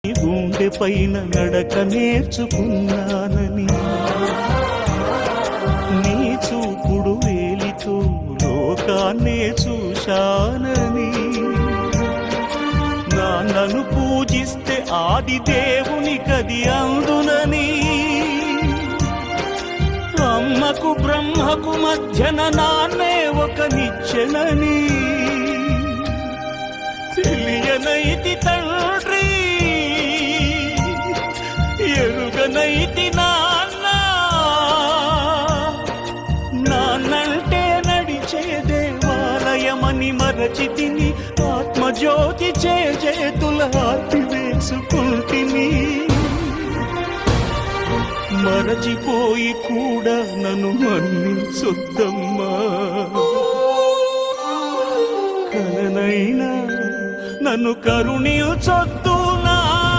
గుండె పైన నడక నేర్చుకున్నానని, నీ చూపుడు వేలితో లోకాన్నే చూశానని, నాన్నను పూజిస్తే ఆది దేవుని కది అందునని, అమ్మకు బ్రహ్మకు మధ్యన నాన్నే ఒక నిచ్చెనని తెలియనైతి తండ్రి, ఎరుగనైతి నాన్న. నాన్నంటే నడిచే దేవాలయమని మరచితిని, ఆత్మజ్యోతి చేతుల ఆర్తి వేసుకుంటిని. మరచిపోయి కూడా నన్ను మన్నించొద్దమ్మా, కలనైనా నన్ను కరుణించొద్దు.